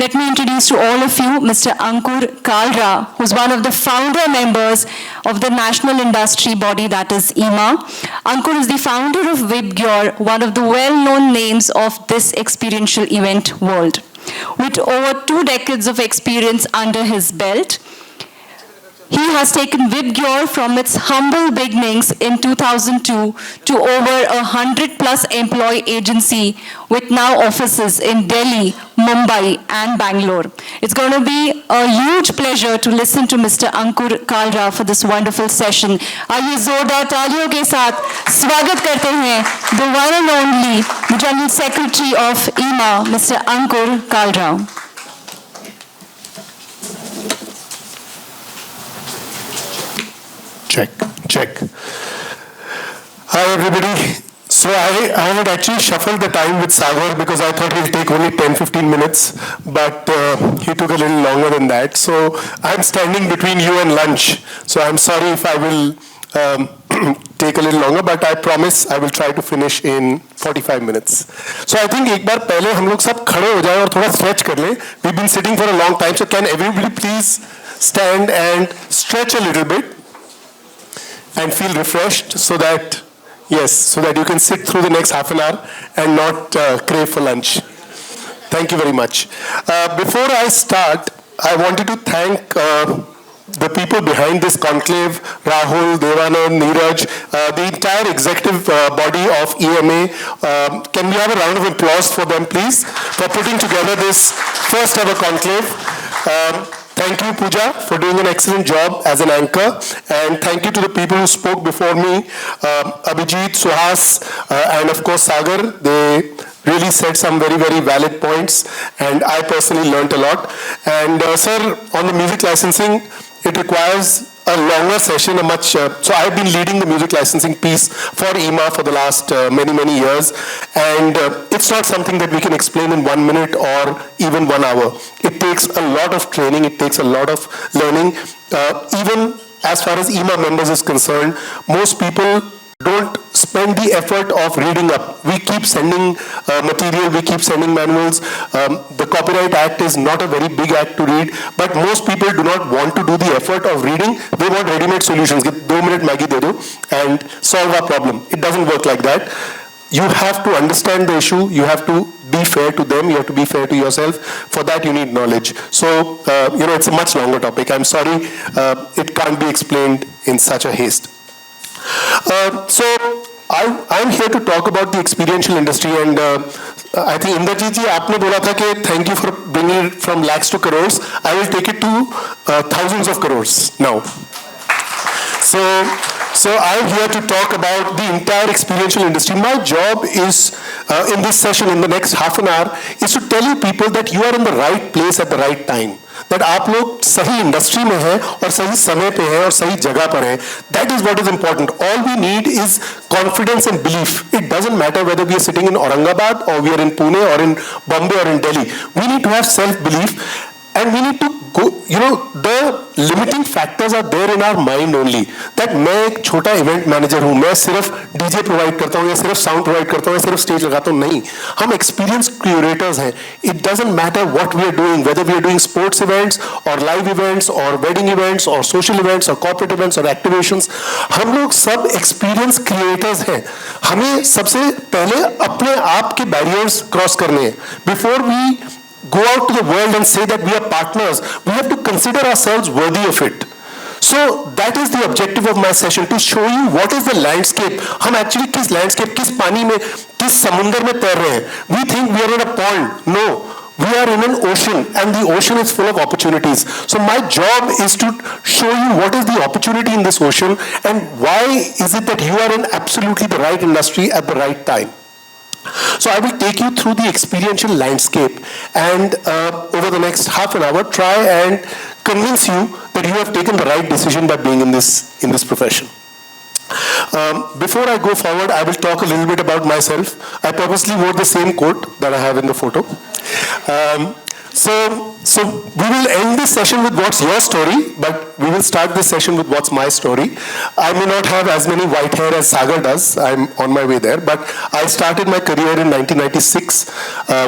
Let me introduce to all of you Mr. Ankur Kalra, who's one of the founder members of the national industry body, that is EEMA. Ankur is the founder of Vibgyor, one of the well-known names of this experiential event world. With over 2 decades of experience under his belt, he has taken Vibgyor from its humble beginnings in 2002 to over 100+ employee agency with now offices in Delhi, Mumbai and Bangalore. It's going to be a huge pleasure to listen to Mr. Ankur Kalra for this wonderful session. आइए जोरदार तालियों के साथ स्वागत करते हैं the one and only the General Secretary of EEMA, Mr. Ankur Kalra. Check. Hi everybody. So I had actually shuffled the time with Sagar because I thought he'll take only 10-15 minutes, but he took a little longer than that. So I'm standing between you and lunch. So I'm sorry if I will take a little longer, but I promise I will try to finish in 45 minutes. So I think एक बार पहले हम लोग सब खड़े हो जाएं और थोड़ा stretch कर लें. We've been sitting for a long time, so can everybody please stand and stretch a little bit and feel refreshed so that you can sit through the next half an hour and not crave for lunch. Thank you very much. Before I start, I wanted to thank the people behind this conclave, Rahul, Devanand, Neeraj, the entire executive body of EEMA. Can we have a round of applause for them, please, for putting together this first ever conclave. Thank you, Pooja, for doing an excellent job as an anchor. And thank you to the people who spoke before me, Abhijit, Suhas, and of course Sagar. They really said some very, very valid points. And I personally learned a lot. And sir, on the music licensing, it requires a longer session, so I've been leading the music licensing piece for EEMA for the last many years, and it's not something that we can explain in 1 minute or even 1 hour. It takes a lot of training, it takes a lot of learning. Even as far as EEMA members is concerned, most people don't spend the effort of reading up. We keep sending material, we keep sending manuals. The Copyright Act is not a very big act to read, but most people do not want to do the effort of reading. They want ready-made solutions. Get 2-minute Maggi de do and solve our problem. It doesn't work like that. You have to understand the issue. You have to be fair to them. You have to be fair to yourself. For that, you need knowledge. So, it's a much longer topic. I'm sorry, it can't be explained in such a haste. So I'm here to talk about the experiential industry, and I think Inderjit ji, आपने बोला था कि thank you for bringing it from lakhs to crores. I will take it to thousands of crores now. So I'm here to talk about the entire experiential industry. My job is, in this session, in the next half an hour, is to tell you people that you are in the right place at the right time. That आप लोग सही industry में हैं और सही समय पे हैं और सही जगह पर हैं. That is what is important. All we need is confidence and belief. It doesn't matter whether we are sitting in Aurangabad or we are in Pune or in Bombay or in Delhi. We need to have self-belief. And we need to go, the limiting factors are there in our mind only. That मैं एक छोटा event manager हूँ, मैं सिर्फ DJ provide करता हूँ या सिर्फ sound provide करता हूँ या सिर्फ stage लगाता हूँ, नहीं. हम experienced curators हैं. It doesn't matter what we are doing, whether we are doing sports events or live events or wedding events or social events or corporate events or activations. हम लोग सब experienced creators हैं. हमें सबसे पहले अपने आप के barriers cross करने हैं. Before we go out to the world and say that we are partners, we have to consider ourselves worthy of it. So that is the objective of my session, to show you what is the landscape. हम actually किस landscape, किस पानी में, किस समुंदर में तैर रहे हैं. We think we are in a pond. No, we are in an ocean, and the ocean is full of opportunities. So my job is to show you what is the opportunity in this ocean and why is it that you are in absolutely the right industry at the right time. So I will take you through the experiential landscape and over the next half an hour try and convince you that you have taken the right decision by being in this profession. Before I go forward, I will talk a little bit about myself. I purposely wore the same coat that I have in the photo. So we will end this session with what's your story, but we will start this session with what's my story. I may not have as many white hair as Sagar does. I'm on my way there, but I started my career in 1996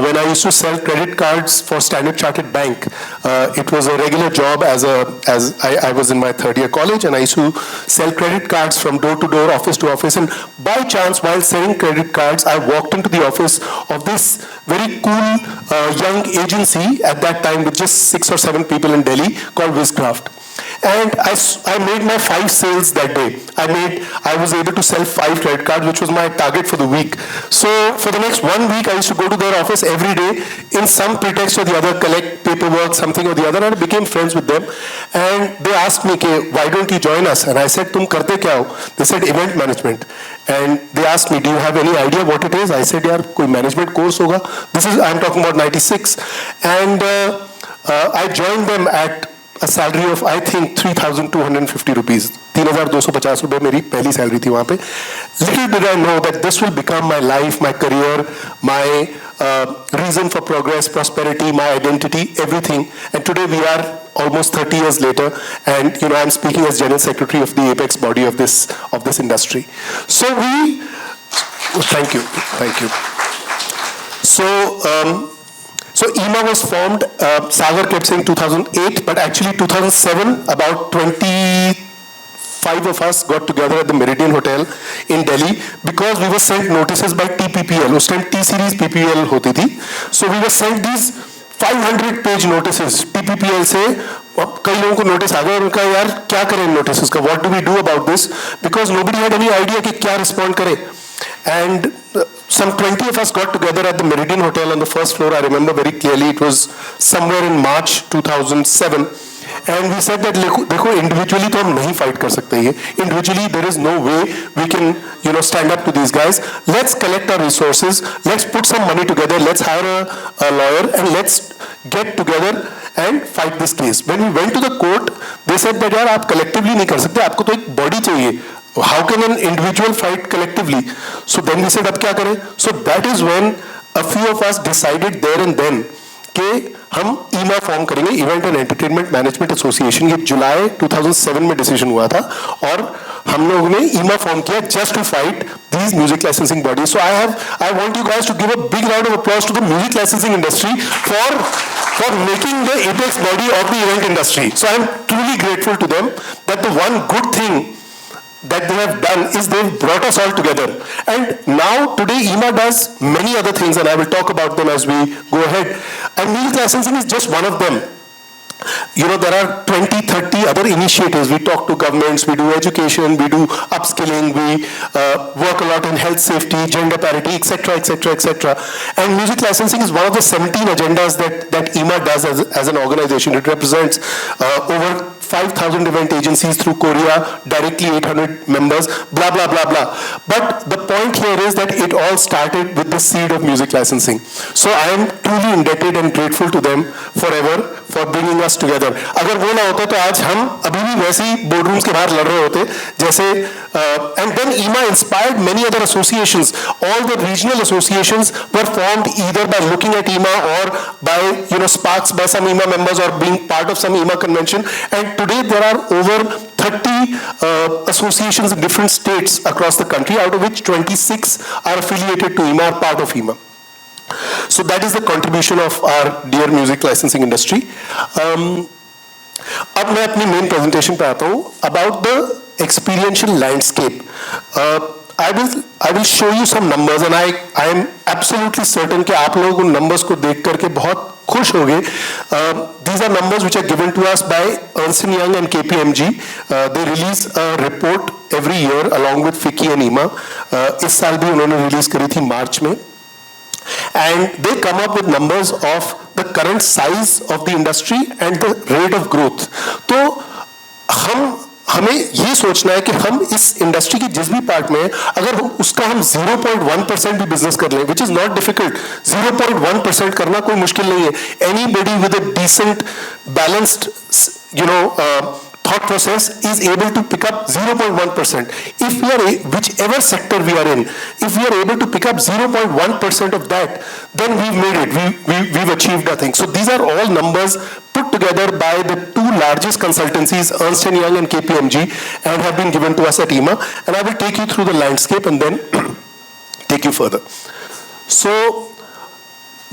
when I used to sell credit cards for Standard Chartered Bank. It was a regular job as I was in my third year college, and I used to sell credit cards from door to door, office to office. And by chance, while selling credit cards, I walked into the office of this very cool young agency at that time with just 6 or 7 people in Delhi called Vibgyor. And I made my 5 sales that day. I was able to sell 5 credit cards, which was my target for the week. So for the next 1 week, I used to go to their office every day in some pretext or the other, collect paperwork, something or the other, and I became friends with them. And they asked me, why don't you join us? And I said, tum karte kya ho? They said, event management. And they asked me, do you have any idea what it is? I said, yaar, koi management course hoga. I'm talking about 96. And I joined them at a salary of, I think, 3,250 rupees. 3,250 रुपए मेरी पहली salary थी वहाँ पे. Little did I know that this will become my life, my career, my reason for progress, prosperity, my identity, everything. And today we are almost 30 years later, and I'm speaking as General Secretary of the apex body of this industry. So thank you. So EEMA was formed, Sagar kept saying 2008, but actually 2007, about 25 of us got together at the Meridian Hotel in Delhi because we were sent notices by TPPL. Us time T-Series PPL hoti thi. So we were sent these 500-page notices. TPPL से कई लोगों को notice आ गया, उनका यार क्या करें notices का? What do we do about this? Because nobody had any idea कि क्या respond करें. And some 20 of us got together at the Meridian Hotel on the first floor. I remember very clearly. It was somewhere in March 2007. And we said that, देखो individually तो हम नहीं fight कर सकते ये. Individually there is no way we can, stand up to these guys. Let's collect our resources. Let's put some money together. Let's hire a lawyer and let's get together and fight this case. When we went to the court, they said that यार आप collectively नहीं कर सकते. आपको तो एक body चाहिए. How can an individual fight collectively? So then we said, अब क्या करें? So that is when a few of us decided there and then कि हम EEMA फॉर्म करेंगे, event and entertainment management association. ये जुलाई 2007 में डिसीजन हुआ था और हम लोगों ने EEMA फॉर्म किया just to fight these music licensing bodies. So I want you guys to give a big round of applause to the music licensing industry for making the apex body of the event industry. So I'm truly grateful to them that the one good thing that they have done is they've brought us all together. And now today EEMA does many other things, and I will talk about them as we go ahead. And music licensing is just one of them. There are 20, 30 other initiatives. We talk to governments, we do education, we do upskilling, we work a lot in health safety, gender parity, etc., etc., etc. And music licensing is one of the 17 agendas that EEMA does as an organization. It represents over 5,000 event agencies through Korea, directly 800 members, blah, blah, blah, blah. But the point here is that it all started with the seed of music licensing. So I am truly indebted and grateful to them forever for bringing us together. अगर वो ना होता तो आज हम अभी भी वैसे ही boardrooms के बाहर लड़ रहे होते जैसे and then EEMA inspired many other associations. All the regional associations were formed either by looking at EEMA or by sparks by some EEMA members or being part of some EEMA convention. And today there are over 30 associations in different states across the country, out of which 26 are affiliated to EEMA, are part of EEMA. So that is the contribution of our dear music licensing industry. अब मैं अपनी main presentation पे आता हूँ about the experiential landscape. I will show you some numbers, and I am absolutely certain कि आप लोग उन numbers को देख करके बहुत खुश होंगे. These are numbers which are given to us by Ernst & Young and KPMG. They release a report every year along with FICCI and EEMA. इस साल भी उन्होंने release करी थी मार्च में. And they come up with numbers of the current size of the industry and the rate of growth. तो हमें ये सोचना है कि हम इस इंडस्ट्री की जिस भी पार्ट में अगर उसका हम 0.1% भी बिजनेस कर लें, which is not difficult. 0.1% करना कोई मुश्किल नहीं है. Anybody with a decent, balanced, thought process is able to pick up 0.1%. If we are, whichever sector we are in, if we are able to pick up 0.1% of that, then we've made it, we've achieved nothing. So these are all numbers put together by the two largest consultancies, Ernst & Young and KPMG, and have been given to us at EEMA. And I will take you through the landscape and then take you further. So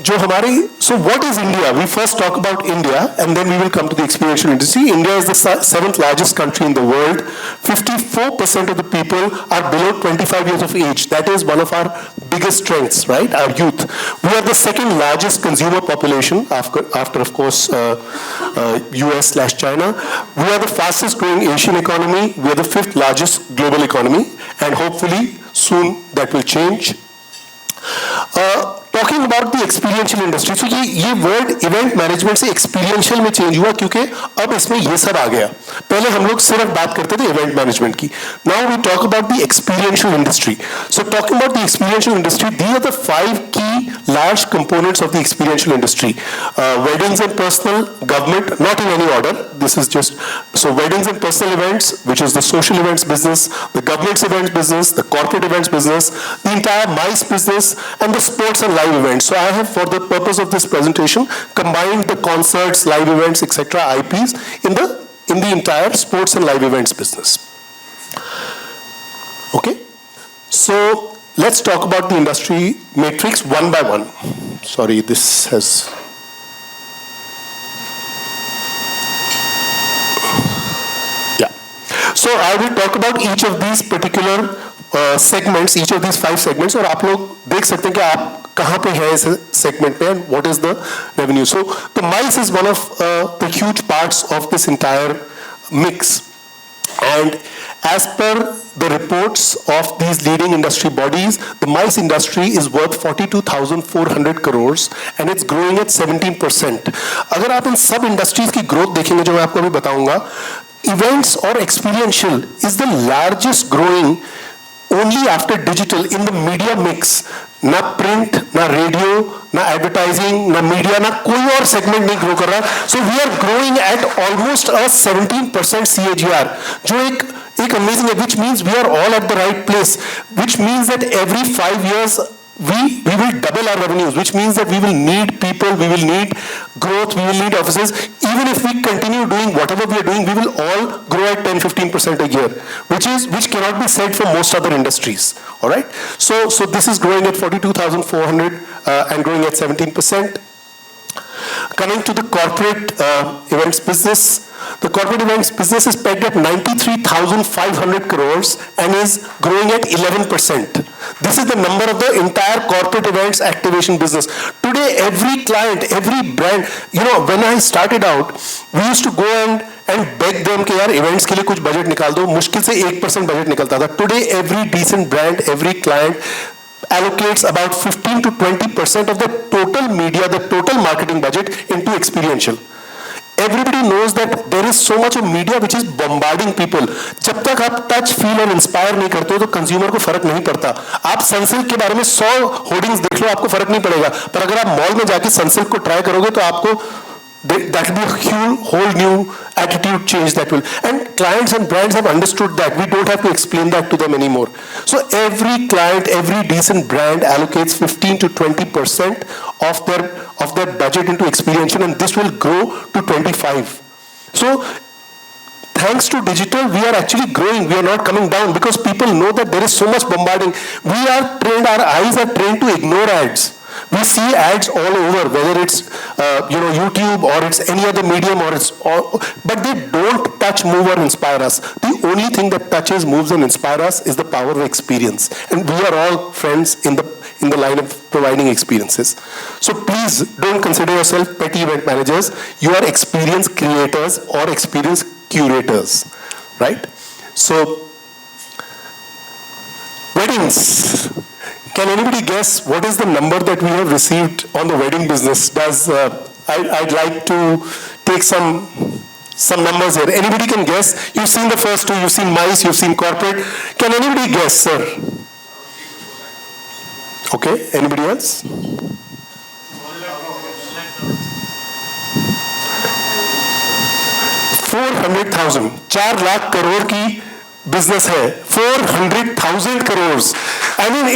what is India? We first talk about India and then we will come to the experiential industry. India is the seventh largest country in the world. 54% of the people are below 25 years of age. That is one of our biggest strengths, right? Our youth. We are the second largest consumer population after of course, US/China. We are the fastest growing Asian economy. We are the fifth largest global economy, and hopefully soon that will change. Talking about the experiential industry, so ये word event management से experiential में change हुआ क्योंकि अब इसमें ये सब आ गया. पहले हम लोग सिर्फ बात करते थे event management की. Now we talk about the experiential industry. So talking about the experiential industry, these are the 5 key large components of the experiential industry. Weddings and personal, government, not in any order. This is just, so weddings and personal events, which is the social events business, the government's events business, the corporate events business, the entire MICE business, and the sports and live events. So I have, for the purpose of this presentation, combined the concerts, live events, etc., IPs in the entire sports and live events business. Okay, so let's talk about the industry matrix one by one. Sorry, this has. Yeah. So I will talk about each of these particular segments, each of these 5 segments, और आप लोग देख सकते हैं कि आप कहाँ पे हैं इस segment पे and what is the revenue. So the MICE is one of the huge parts of this entire mix, and as per the reports of these leading industry bodies, the MICE industry is worth 42,400 crores and it's growing at 17%. अगर आप इन सब industries की growth देखेंगे जो मैं आपको अभी बताऊंगा, events or experiential is the largest growing only after digital in the media mix. ना print, ना radio, ना advertising, ना media, ना कोई और segment नहीं grow कर रहा. So we are growing at almost a 17% CAGR, जो एक amazing है, which means we are all at the right place, which means that every 5 years we will double our revenues, which means that we will need people, we will need growth, we will need offices. Even if we continue doing whatever we are doing, we will all grow at 10-15% a year, which cannot be said for most other industries. All right. So this is growing at 42,400 and growing at 17%. Coming to the corporate events business, the corporate events business is pegged at 93,500 crores and is growing at 11%. This is the number of the entire corporate events activation business. Today, every client, every brand, when I started out, we used to go and beg them कि यार events के लिए कुछ budget निकाल दो. मुश्किल से 1% budget निकलता था. Today, every decent brand, every client allocates about 15 to 20% of the total media, the total marketing budget into experiential. Everybody knows that there is so much of media which is bombarding people. जब तक आप touch, feel और inspire नहीं करते हो तो consumer को फर्क नहीं पड़ता. आप Sunsilk के बारे में 100 hoardings देख लो, आपको फर्क नहीं पड़ेगा. पर अगर आप mall में जाके Sunsilk को try करोगे तो आपको that will be a whole new attitude change that will. And clients and brands have understood that. We don't have to explain that to them anymore. So every client, every decent brand allocates 15 to 20% of their budget into experiential, and this will grow to 25. So thanks to digital, we are actually growing. We are not coming down because people know that there is so much bombarding. We are trained, our eyes are trained to ignore ads. We see ads all over, whether it's YouTube or it's any other medium but they don't touch, move or inspire us. The only thing that touches, moves and inspires us is the power of experience. And we are all friends in the line of providing experiences. So please don't consider yourself petty event managers. You are experience creators or experience curators, right? So weddings. Can anybody guess what is the number that we have received on the wedding business? I'd like to take some numbers here. Anybody can guess? You've seen the first two, you've seen MICE, you've seen corporate. Can anybody guess, sir? Okay, anybody else? 400,000, 4 lakh crore की business है, 400,000 crores. I mean,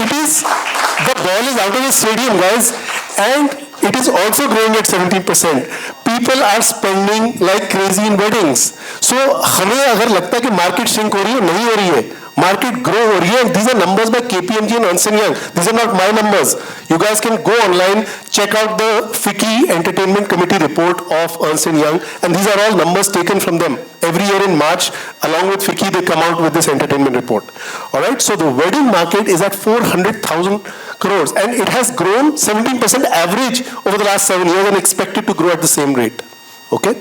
the ball is out of the stadium, guys, and it is also growing at 17%. People are spending like crazy in weddings. So हमें अगर लगता है कि market shrink हो रही है, नहीं हो रही है. Market grow हो रही है. These are numbers by KPMG and Ernst & Young. These are not my numbers. You guys can go online, check out the FICCI Entertainment Committee report of Ernst & Young, and these are all numbers taken from them. Every year in March, along with FICCI, they come out with this entertainment report. All right, so the wedding market is at 400,000 crores, and it has grown 17% average over the last 7 years and expected to grow at the same rate. Okay?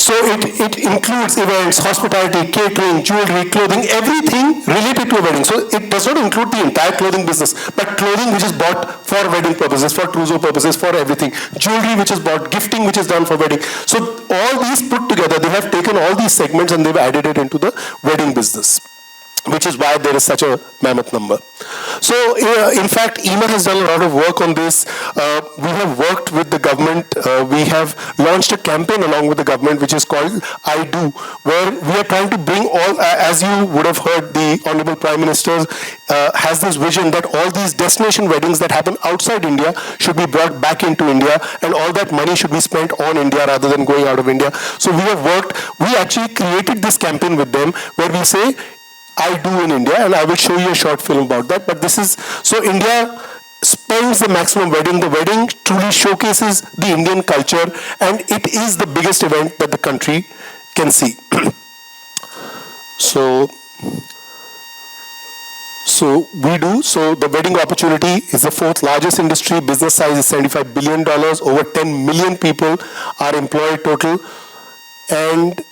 So it includes events, hospitality, catering, jewelry, clothing, everything related to a wedding. So it does not include the entire clothing business, but clothing which is bought for wedding purposes, for trousseau purposes, for everything. Jewelry which is bought, gifting which is done for wedding. So all these put together, they have taken all these segments and they've added it into the wedding business, which is why there is such a mammoth number. So, in fact, EEMA has done a lot of work on this. We have worked with the government. We have launched a campaign along with the government, which is called I Do, where we are trying to bring all, as you would have heard, the Honorable Prime Minister has this vision that all these destination weddings that happen outside India should be brought back into India, and all that money should be spent on India rather than going out of India. So we have worked, we actually created this campaign with them, where we say, I do in India, and I will show you a short film about that. But this is, so India spends the maximum wedding. The wedding truly showcases the Indian culture, and it is the biggest event that the country can see. So we do. So the wedding opportunity is the 4th largest industry. Business size is $75 billion. Over 10 million people are employed total, and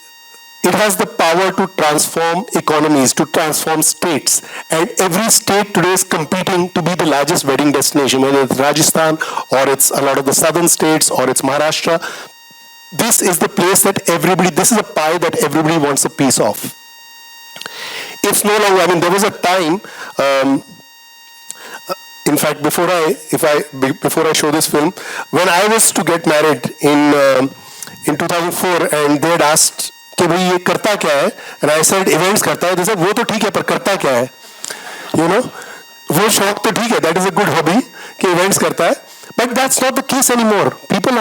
it has the power to transform economies, to transform states. And every state today is competing to be the largest wedding destination, whether it's Rajasthan, or it's a lot of the southern states, or it's Maharashtra. This is the place that everybody, this is a pie that everybody wants a piece of. It's no longer, I mean, there was a time, in fact, before I show this film, when I was to get married in 2004, and they had asked, कि भाई ये करता क्या है, and I said events करता है. They said वो तो ठीक है पर करता क्या है, you know, वो शौक तो ठीक है, that is a good hobby कि events करता है, but that's not the case anymore. People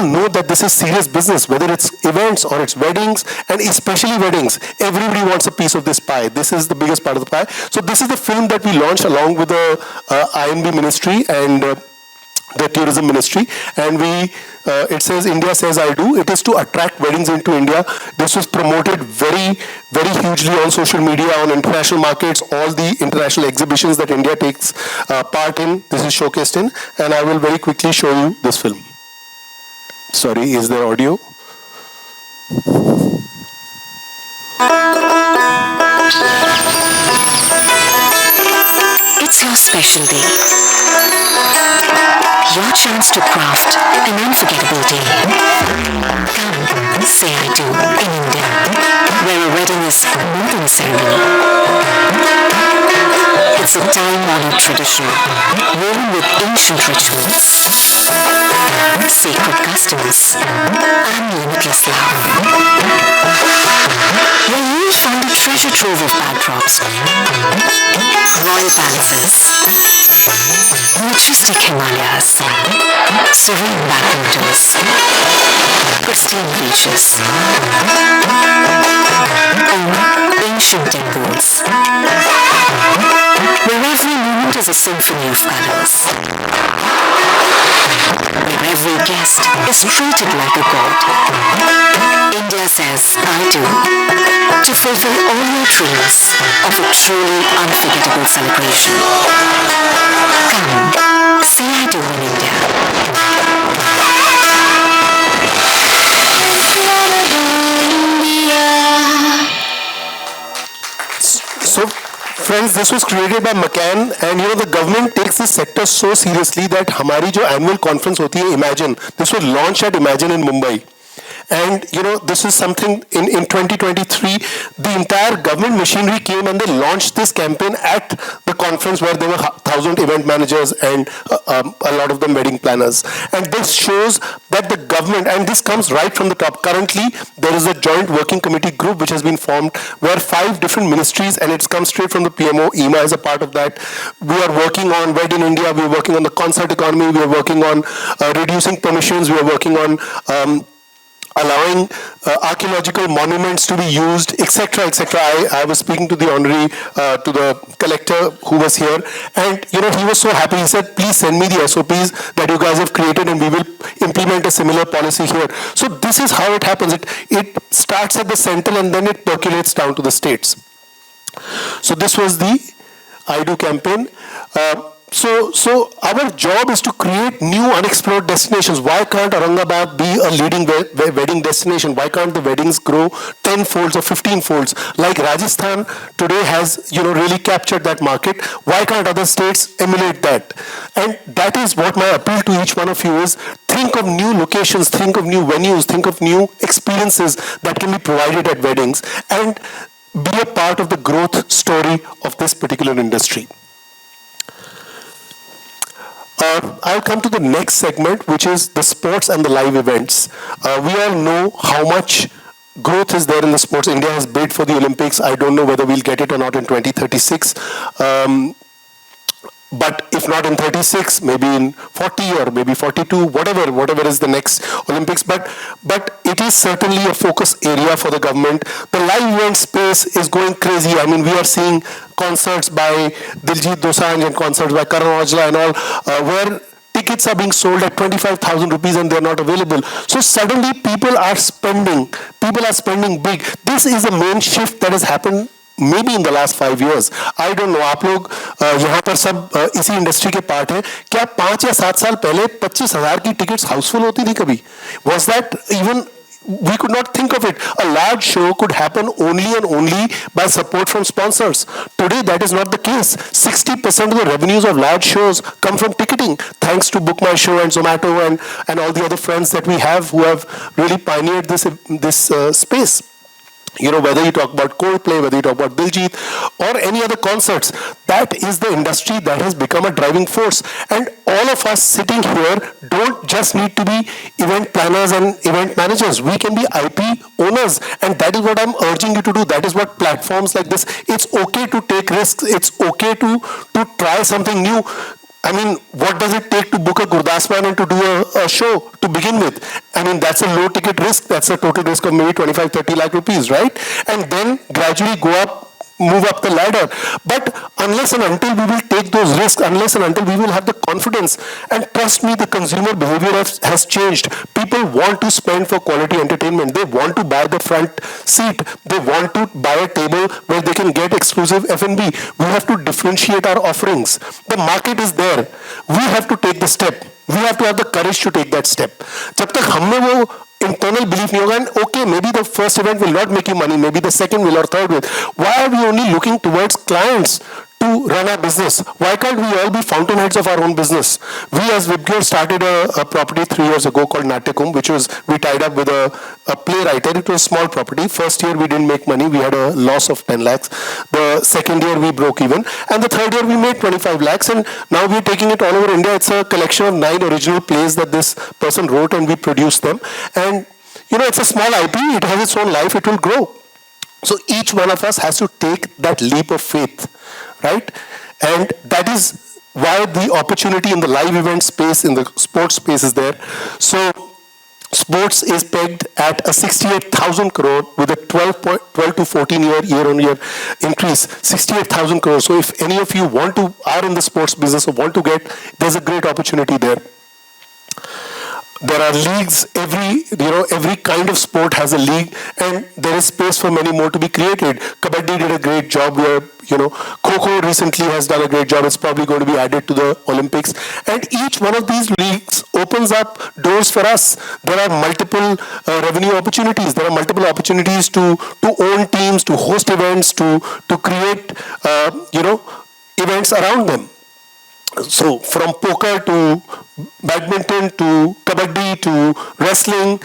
know that this is serious business, whether it's events or it's weddings, and especially weddings. Everybody wants a piece of this pie. This is the biggest part of the pie. So this is the film that we launched along with the IMB ministry and the tourism ministry, and it says India Says I Do. It is to attract weddings into India. This was promoted very, very hugely on social media, on international markets, all the international exhibitions that India takes part in. This is showcased in, and I will very quickly show you this film. Sorry, is there audio? It's your special day. Your chance to craft an unforgettable day. Come, say I do in India, where a wedding is more than a ceremony. It's a time-honored tradition, woven with ancient rituals, sacred customs, and limitless love. Where you'll find a treasure trove of backdrops, royal palaces, majestic Himalayas, serene backwaters, pristine beaches, and ancient temples, where every moment is a symphony of colors, where every guest is treated like a god. India Says I Do, to fulfill all your dreams of a truly unforgettable celebration. Come, say I do in India. So, friends, this was created by McCann, and you know the government takes this sector so seriously that हमारी जो annual conference होती है, Imagine, this was launched at Imagine in Mumbai. And, this is something in 2023, the entire government machinery came and they launched this campaign at the conference where there were 1,000 event managers and a lot of them wedding planners. And this shows that the government, and this comes right from the top. Currently, there is a joint working committee group which has been formed where 5 different ministries, and it's come straight from the PMO, EEMA is a part of that. We are working on Wed in India, we are working on the concert economy, we are working on reducing permissions, we are working on allowing archaeological monuments to be used, etc., etc. I was speaking to the honorary, to the collector who was here, and he was so happy. He said, please send me the SOPs that you guys have created and we will implement a similar policy here. So this is how it happens. It starts at the center and then it percolates down to the states. So this was the I Do campaign. So our job is to create new unexplored destinations. Why can't Aurangabad be a leading wedding destination? Why can't the weddings grow 10-folds or 15-folds? Like Rajasthan today has, really captured that market. Why can't other states emulate that? And that is what my appeal to each one of you is. Think of new locations, think of new venues, think of new experiences that can be provided at weddings, and be a part of the growth story of this particular industry. I'll come to the next segment, which is the sports and the live events. We all know how much growth is there in the sports. India has bid for the Olympics. I don't know whether we'll get it or not in 2036. But if not in 36, maybe in 40 or maybe 42, whatever is the next Olympics. But it is certainly a focus area for the government. The live event space is going crazy. I mean, we are seeing concerts by Diljit Dosanjh and concerts by Karan Aujla and all, where tickets are being sold at 25,000 rupees and they're not available. So suddenly people are spending big. This is a main shift that has happened maybe in the last 5 years. I don't know, आप लोग यहाँ पर सब इसी industry के part हैं, क्या 5 या 7 साल पहले 25,000 की टिकट्स हाउसफुल होती थी कभी? Was that even, we could not think of it. A large show could happen only and only by support from sponsors. Today that is not the case. 60% of the revenues of large shows come from ticketing, thanks to Book My Show and Zomato and all the other friends that we have who have really pioneered this space. Whether you talk about Coldplay, whether you talk about Diljit or any other concerts, that is the industry that has become a driving force. And all of us sitting here don't just need to be event planners and event managers. We can be IP owners, and that is what I'm urging you to do. That is what platforms like this, it's okay to take risks. It's okay to try something new. I mean, what does it take to book a Gurdasman and to do a show to begin with? I mean, that's a low ticket risk. That's a total risk of maybe 25-30 lakh rupees, right? And then gradually move up the ladder. But unless and until we will take those risks, unless and until we will have the confidence, and trust me, the consumer behavior has changed. People want to spend for quality entertainment. They want to buy the front seat. They want to buy a table where they can get exclusive F&B. We have to differentiate our offerings. The market is there. We have to take the step. We have to have the courage to take that step. जब तक हमने वो internal belief नहीं होगा, and okay, maybe the first event will not make you money, maybe the second will or third will. Why are we only looking towards clients to run our business? Why can't we all be fountainheads of our own business? We as Vibgyor started a property 3 years ago called Natyakum, which was, we tied up with a playwright. It was a small property. First year we didn't make money. We had a loss of 10 lakhs. The second year we broke even. And the third year we made 25 lakhs. And now we're taking it all over India. It's a collection of 9 original plays that this person wrote and we produced them. And it's a small IP. It has its own life. It will grow. So each one of us has to take that leap of faith, right? And that is why the opportunity in the live event space, in the sports space is there. So sports is pegged at a 68,000 crore with a 12 to 14 year-on-year increase. 68,000 crore. So if any of you are in the sports business or want to get, there's a great opportunity there. There are leagues, every kind of sport has a league, and there is space for many more to be created. Kabaddi did a great job where, Kho-Kho recently has done a great job. It's probably going to be added to the Olympics. And each one of these leagues opens up doors for us. There are multiple revenue opportunities. There are multiple opportunities to own teams, to host events, to create, events around them. So from poker to badminton to kabaddi to wrestling,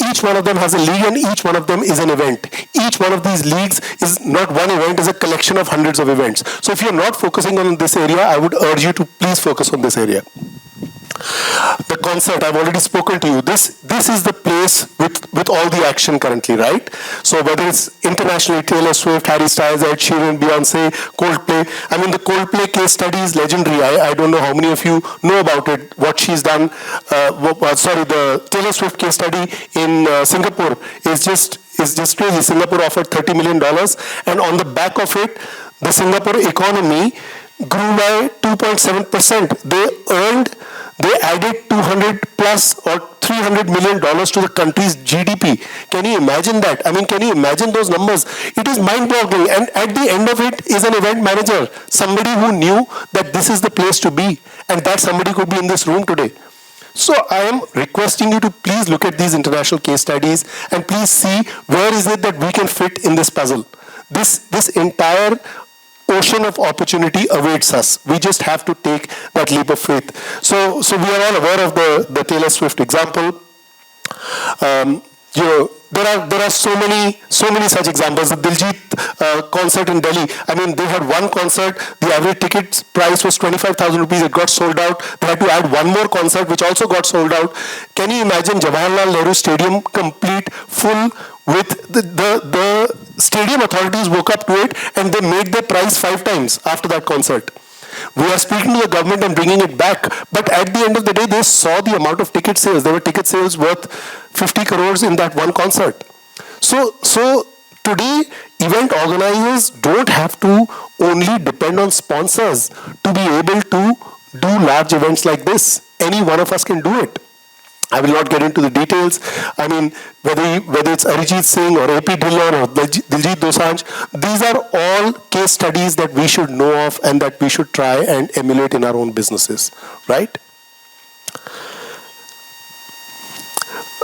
Each one of them has a league and each one of them is an event. Each one of these leagues is not one event, is a collection of hundreds of events. So if you're not focusing on this area, I would urge you to please focus on this area. The concert, I've already spoken to you. This is the place with all the action currently, right? So whether it's internationally, Taylor Swift, Harry Styles, Ed Sheeran, Beyonce, Coldplay. I mean, the Coldplay case study is legendary. I don't know how many of you know about it, what she's done. The Taylor Swift case study in Singapore is just crazy. Singapore offered $30 million, and on the back of it, the Singapore economy grew by 2.7%. They added 200 plus or $300 million to the country's GDP. Can you imagine that? I mean, can you imagine those numbers? It is mind-boggling. And at the end of it is an event manager, somebody who knew that this is the place to be, and that somebody could be in this room today. So I am requesting you to please look at these international case studies and please see where is it that we can fit in this puzzle. This entire ocean of opportunity awaits us. We just have to take that leap of faith. So we are all aware of the Taylor Swift example. There are so many such examples. The Diljit concert in Delhi. I mean, they had one concert. The average ticket price was 25,000 rupees. It got sold out. They had to add one more concert, which also got sold out. Can you imagine Jawaharlal Nehru Stadium complete, full, with the stadium authorities woke up to it and they made the price 5 times after that concert. We are speaking to the government and bringing it back, but at the end of the day, they saw the amount of ticket sales. There were ticket sales worth 50 crores in that one concert. So today, event organizers don't have to only depend on sponsors to be able to do large events like this. Any one of us can do it. I will not get into the details. I mean, whether it's Arijit Singh or AP Dhillon or Diljit Dosanjh, these are all case studies that we should know of and that we should try and emulate in our own businesses, right?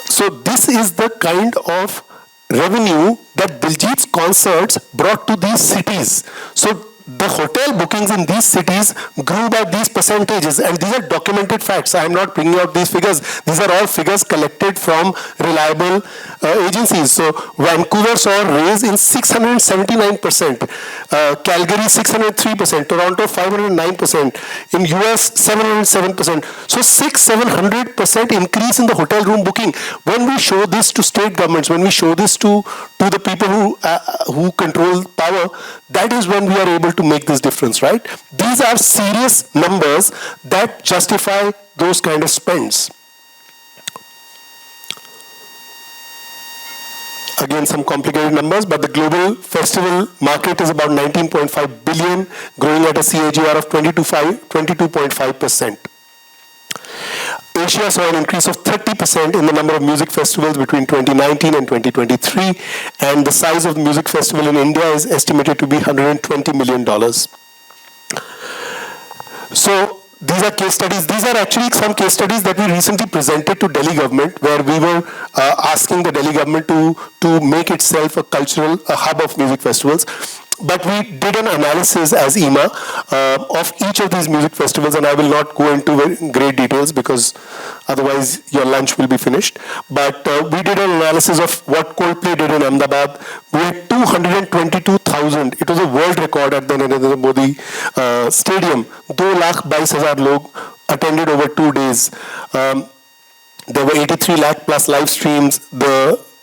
So this is the kind of revenue that Diljit's concerts brought to these cities. So the hotel bookings in these cities grew by these percentages, and these are documented facts. I am not bringing out these figures. These are all figures collected from reliable agencies. So Vancouver saw a raise in 679%, Calgary 603%, Toronto 509%, in US 707%. So 600-700% increase in the hotel room booking. When we show this to state governments, when we show this to the people who control power, that is when we are able to make this difference, right? These are serious numbers that justify those kind of spends. Again, some complicated numbers, but the global festival market is about 19.5 billion, growing at a CAGR of 22.5%. Asia saw an increase of 30% in the number of music festivals between 2019 and 2023, and the size of the music festival in India is estimated to be $120 million. So these are case studies. These are actually some case studies that we recently presented to Delhi government, where we were asking the Delhi government to make itself a hub of music festivals. But we did an analysis as EEMA of each of these music festivals, and I will not go into great details because otherwise your lunch will be finished. But we did an analysis of what Coldplay did in Ahmedabad. We had 222,000. It was a world record at the Narendra Modi Stadium. 2,22,000 log attended over 2 days. There were 83 lakh plus live streams.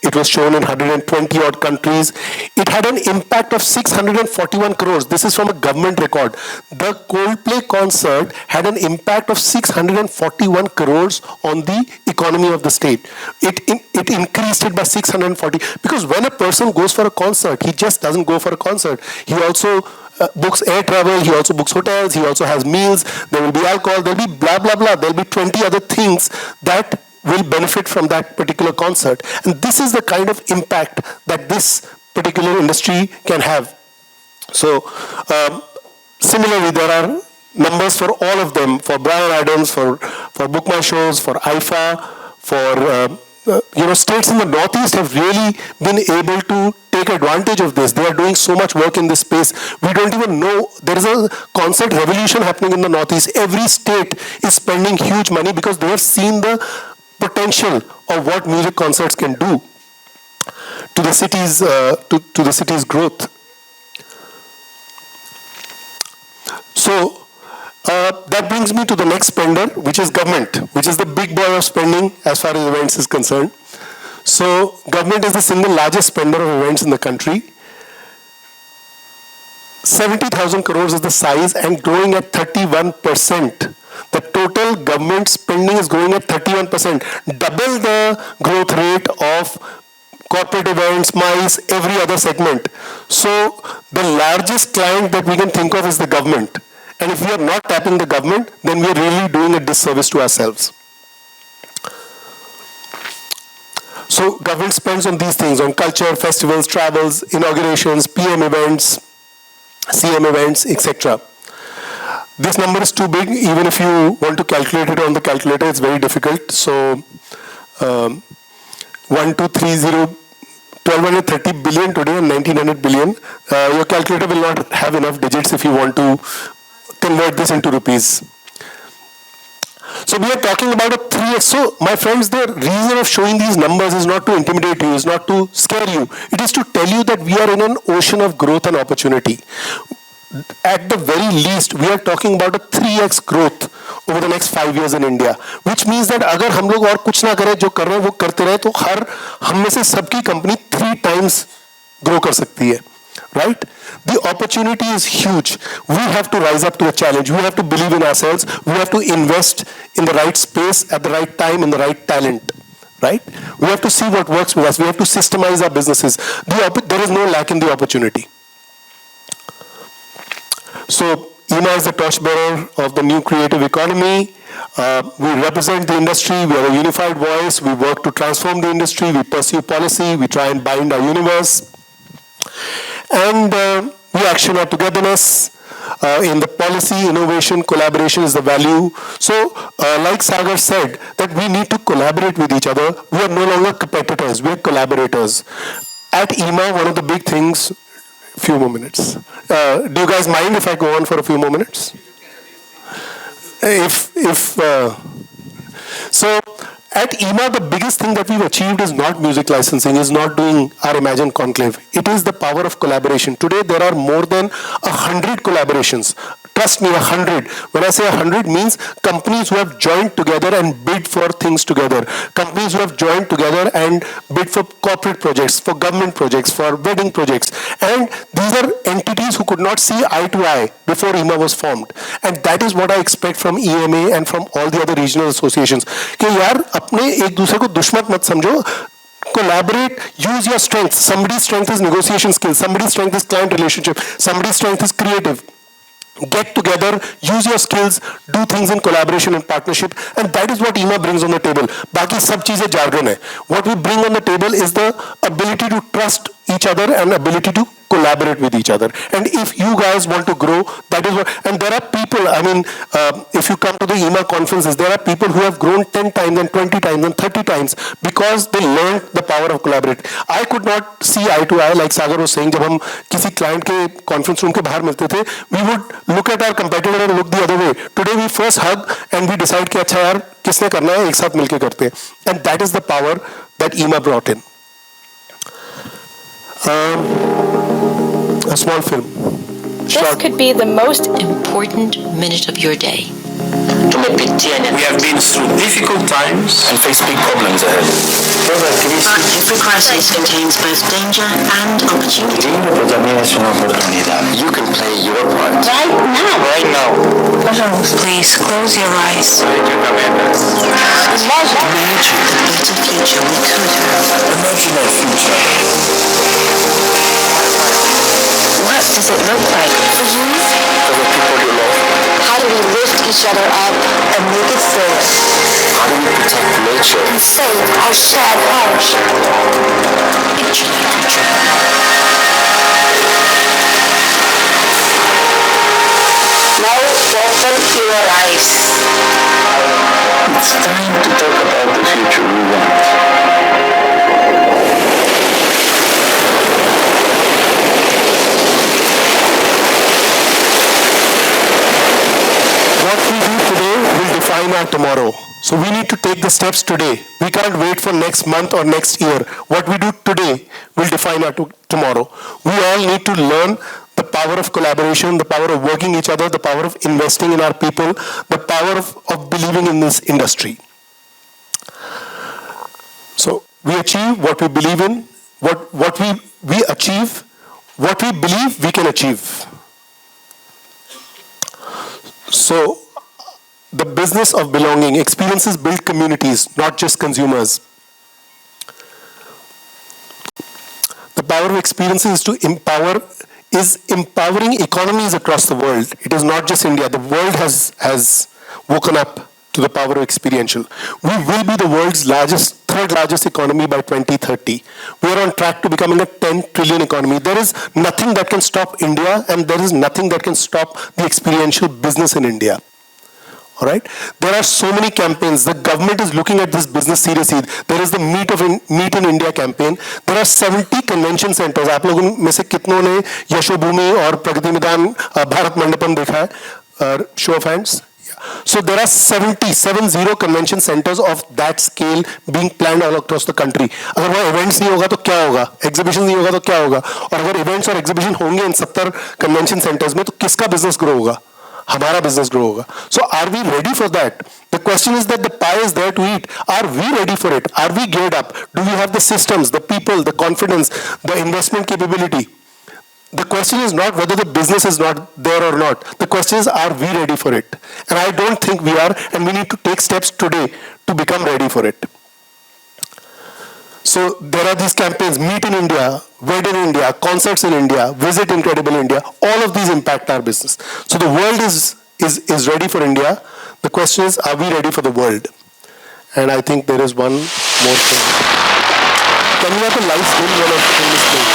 It was shown in 120 odd countries. It had an impact of 641 crores. This is from a government record. The Coldplay concert had an impact of 641 crores on the economy of the state. It increased it by 640. Because when a person goes for a concert, he just doesn't go for a concert. He also books air travel, he also books hotels, he also has meals, there will be alcohol, there will be blah, blah, blah. There will be 20 other things that will benefit from that particular concert. And this is the kind of impact that this particular industry can have. So, similarly, there are numbers for all of them, for Brian Adams, for Book My Shows, for IFA, for states in the Northeast have really been able to take advantage of this. They are doing so much work in this space. We don't even know. There is a concert revolution happening in the Northeast. Every state is spending huge money because they have seen the potential of what music concerts can do to the city's to the city's growth. So that brings me to the next spender, which is government, which is the big boy of spending as far as events is concerned. So government is the single largest spender of events in the country. 70,000 crores is the size and growing at 31%. The total government spending is growing at 31%, double the growth rate of corporate events, MICE, every other segment. So the largest client that we can think of is the government. And if we are not tapping the government, then we are really doing a disservice to ourselves. So government spends on these things, on culture, festivals, travels, inaugurations, PM events, CM events, etc. This number is too big. Even if you want to calculate it on the calculator, it's very difficult. So 1230 billion today and 1900 billion. Your calculator will not have enough digits if you want to convert this into rupees. So we are talking about a 3x. So my friends, the reason of showing these numbers is not to intimidate you, is not to scare you. It is to tell you that we are in an ocean of growth and opportunity. At the very least, we are talking about a 3x growth over the next 5 years in India, which means that अगर हम लोग और कुछ ना करें, जो कर रहे हैं वो करते रहे, तो हम में से सबकी कंपनी 3 times grow कर सकती है. Right? The opportunity is huge. We have to rise up to the challenge. We have to believe in ourselves. We have to invest in the right space at the right time, in the right talent. Right? We have to see what works with us. We have to systemize our businesses. There is no lack in the opportunity. So EEMA is the torchbearer of the new creative economy. We represent the industry. We are a unified voice. We work to transform the industry. We pursue policy. We try and bind our universe. And we action our togetherness. In the policy, innovation, collaboration is the value. So, like Sagar said, that we need to collaborate with each other. We are no longer competitors, we are collaborators. At EEMA, one of the big things, few more minutes. Do you guys mind if I go on for a few more minutes? So, at EEMA, the biggest thing that we've achieved is not music licensing, is not doing our Imagine Conclave. It is the power of collaboration. Today, there are more than 100 collaborations. Trust me, 100. When I say 100, means companies who have joined together and bid for things together. Companies who have joined together and bid for corporate projects, for government projects, for wedding projects. And these are entities who could not see eye to eye before EEMA was formed. And that is what I expect from EEMA and from all the other regional associations. कि यार अपने एक दूसरे को दुश्मन मत समझो. Collaborate, use your strengths. Somebody's strength is negotiation skills. Somebody's strength is client relationship. Somebody's strength is creative. Get together, use your skills, do things in collaboration and partnership, and that is what EEMA brings on the table. बाकी सब चीजें jargon है. What we bring on the table is the ability to trust each other and ability to collaborate with each other. And if you guys want to grow, that is what, and there are people, I mean, if you come to the EEMA conferences, there are people who have grown 10 times and 20 times and 30 times because they learned the power of collaborate. I could not see eye to eye, like Sagar was saying, जब हम किसी client के conference room के बाहर मिलते थे, we would look at our competitor and look the other way. Today we first hug and we decide कि अच्छा यार किसने करना है, एक साथ मिलके करते हैं. And that is the power that EEMA brought in. A small film. This could be the most important minute of your day. We have been through difficult times and face big problems ahead. But every crisis contains both danger and opportunity. You can play your part. Right now. Right now. Please close your eyes. Imagine the better future we could have. Imagine our future. What does it look like for you? For the people you love. How do we lift each other up and make it safe? How do we protect nature? And save our shared home? Picture that future. Now open your eyes. It's time to talk about the future we want. What we do today will define our tomorrow. So we need to take the steps today. We can't wait for next month or next year. What we do today will define our tomorrow. We all need to learn the power of collaboration, the power of working each other, the power of investing in our people, the power of believing in this industry. So we achieve what we believe in, what we achieve, what we believe we can achieve. So the business of belonging, experiences build communities, not just consumers. The power of experiences is empowering economies across the world. It is not just India. The world has woken up to the power of experiential. We will be the world's third largest economy by 2030. We are on track to becoming a 10 trillion economy. There is nothing that can stop India, and there is nothing that can stop the experiential business in India. All right? There are so many campaigns. The government is looking at this business seriously. There is the Meet in India campaign. There are 70 convention centers. आप लोगों में से कितनों ने यशोभूमि और प्रगति मैदान भारत मंडपम देखा है? Show of hands. So there are 70 convention centers of that scale being planned all across the country. अगर वहाँ events नहीं होगा तो क्या होगा? Exhibition नहीं होगा तो क्या होगा? और अगर events और exhibition होंगे इन 70 convention centers में तो किसका business grow होगा? हमारा business grow होगा. So are we ready for that? The question is that the pie is there to eat. Are we ready for it? Are we geared up? Do we have the systems, the people, the confidence, the investment capability? The question is not whether the business is not there or not. The question is, are we ready for it? And I don't think we are, and we need to take steps today to become ready for it. So there are these campaigns, Meet in India, Wed in India, Concerts in India, Visit Incredible India. All of these impact our business. So the world is ready for India. The question is, are we ready for the world? And I think there is one more thing. Can we have the lights dim while I'm in this thing?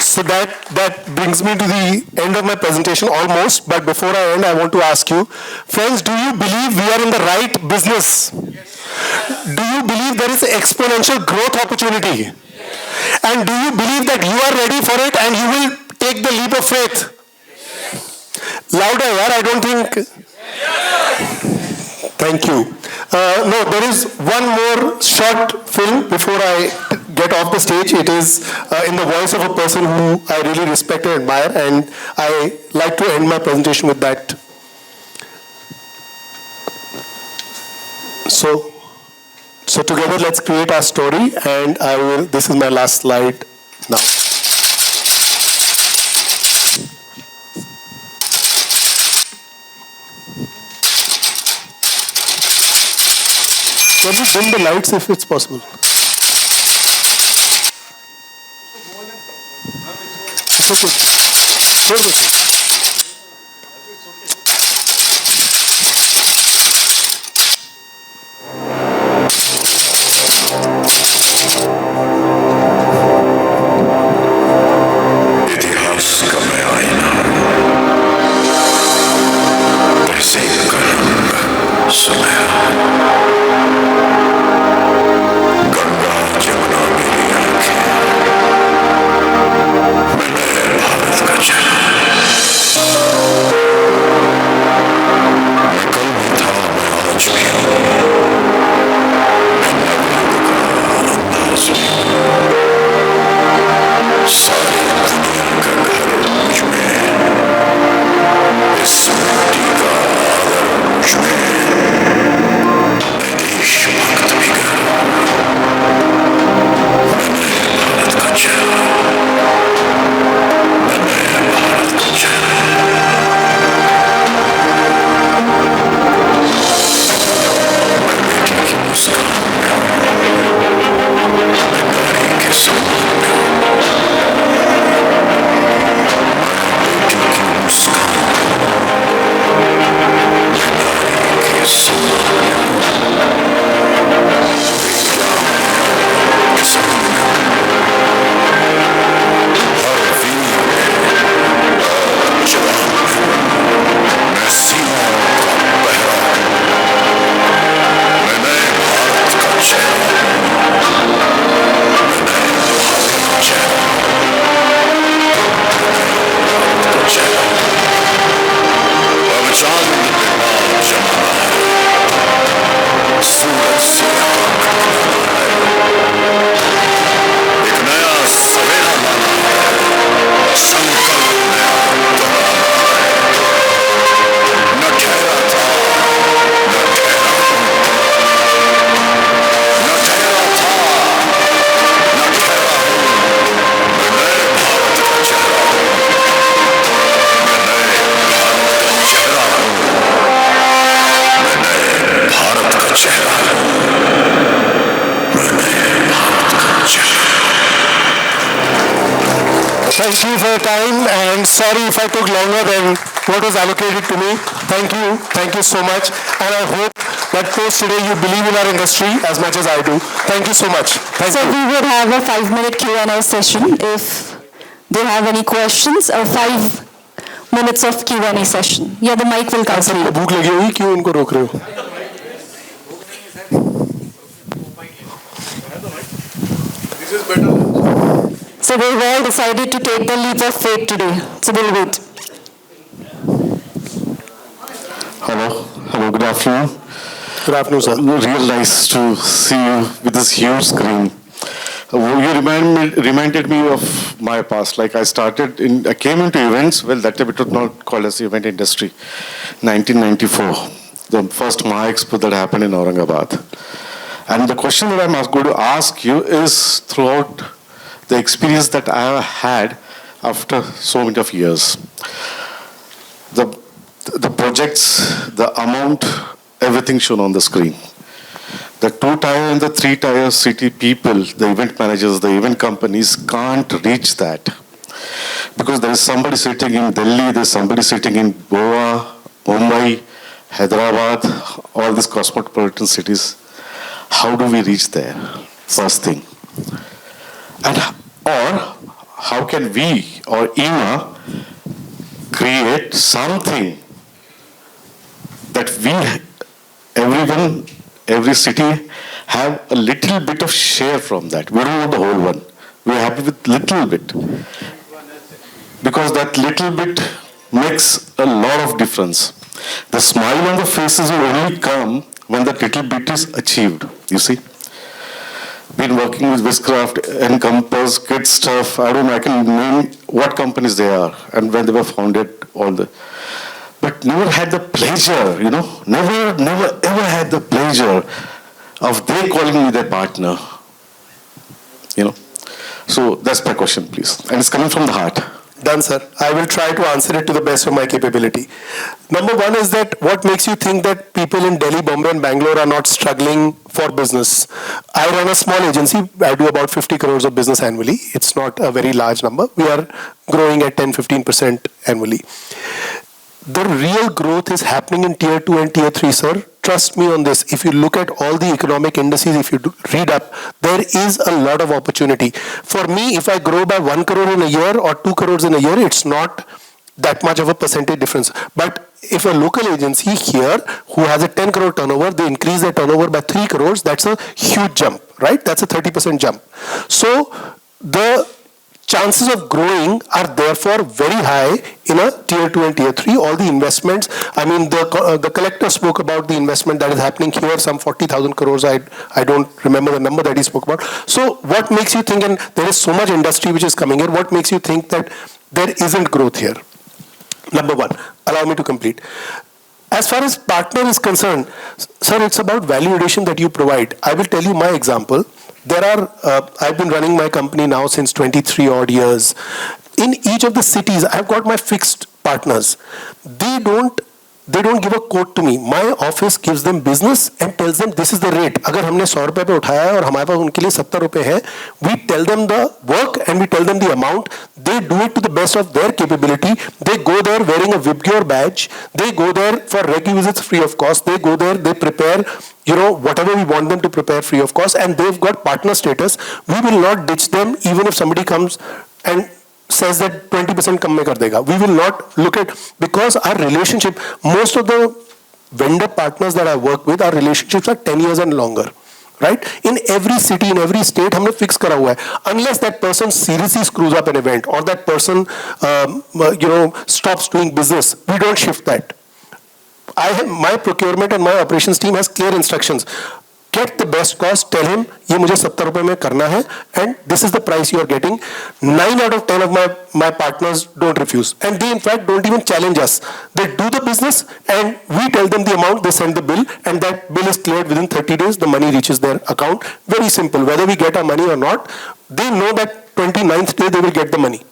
So that brings me to the end of my presentation almost, but before I end, I want to ask you, friends, do you believe we are in the right business? Yes. Do you believe there is exponential growth opportunity? Yes. And do you believe that you are ready for it and you will take the leap of faith? Yes. Louder, yaar, I don't think. Yes. Thank you. No, there is one more short film before I get off the stage. It is in the voice of a person who I really respect and admire, and I like to end my presentation with that. So together let's create our story, and this is my last slide now. Can we dim the lights if it's possible? So good. So good. इतिहास का मैं आईना तहसील का रंग सुनहरा Thank you for your time, and sorry if I took longer than what was allocated to me. Thank you so much, and I hope that post today you believe in our industry as much as I do. Thank you so much. Thank you. We would have a 5-minute Q&A session. If they have any questions, a 5 minutes of Q&A session. Yeah, the mic will come to you. भूख लगी होगी, क्यों इनको रोक रहे हो? This is better. So we've all decided to take the leap of faith today. So we'll wait. Hello, good afternoon. Good afternoon, sir. Real nice to see you with this huge screen. You reminded me of my past. Like I came into events, well, that time it was not called as the event industry. 1994, the first Maha Expo that happened in Aurangabad. And the question that I'm going to ask you is throughout the experience that I have had after so many of years. The projects, the amount, everything shown on the screen. The 2-tier and the 3-tier city people, the event managers, the event companies can't reach that. Because there is somebody sitting in Delhi, there's somebody sitting in Goa, Mumbai, Hyderabad, all these cosmopolitan cities. How do we reach there? First thing. Or how can we or EEMA create something that every city have a little bit of share from that. We don't want the whole one. We're happy with little bit. Because that little bit makes a lot of difference. The smile on the faces will only come when that little bit is achieved, you see. Been working with Wishcraft, Encompass, Kid Stuff, I can name what companies they are and when they were founded, but never had the pleasure, never ever had the pleasure of they calling me their partner, So that's my question, please. And it's coming from the heart. Done, sir. I will try to answer it to the best of my capability. Number one is that what makes you think that people in Delhi, Bombay and Bangalore are not struggling for business? I run a small agency. I do about 50 crores of business annually. It's not a very large number. We are growing at 10-15% annually. The real growth is happening in tier 2 and tier 3, sir. Trust me on this. If you look at all the economic indices, if you read up, there is a lot of opportunity. For me, if I grow by 1 crore in a year or 2 crores in a year, it's not that much of a percentage difference. But if a local agency here who has a 10 crore turnover, they increase their turnover by 3 crores, that's a huge jump, right? That's a 30% jump. So the chances of growing are therefore very high in a tier 2 and tier 3. All the investments, the collector spoke about the investment that is happening here, some 40,000 crores. I don't remember the number that he spoke about. So what makes you think, and there is so much industry which is coming here, what makes you think that there isn't growth here? Number one, allow me to complete. As far as partner is concerned, sir, it's about value addition that you provide. I will tell you my example. I've been running my company now since 23 odd years. In each of the cities, I've got my fixed partners. They don't give a quote to me. My office gives them business and tells them this is the rate. अगर हमने 100 रुपए पे उठाया है और हमारे पास उनके लिए 70 रुपए है, we tell them the work and we tell them the amount. They do it to the best of their capability. They go there wearing a Vibgyor badge. They go there for regu visits free of cost. They go there, they prepare, whatever we want them to prepare free of cost, and they've got partner status. We will not ditch them even if somebody comes and says that 20% kam mein kar dega. We will not look at, because our relationship, most of the vendor partners that I work with, our relationships are 10 years and longer. Right? In every city, in every state, हमने fix करा हुआ है. Unless that person seriously screws up an event or that person, stops doing business, we don't shift that. My procurement and my operations team has clear instructions. Get the best cost, tell him, ये मुझे 70 रुपए में करना है, and this is the price you are getting. 9 out of 10 of my partners don't refuse. And they in fact don't even challenge us. They do the business and we tell them the amount, they send the bill, and that bill is cleared within 30 days, the money reaches their account. Very simple. Whether we get our money or not, they know that 29th day they will get the money.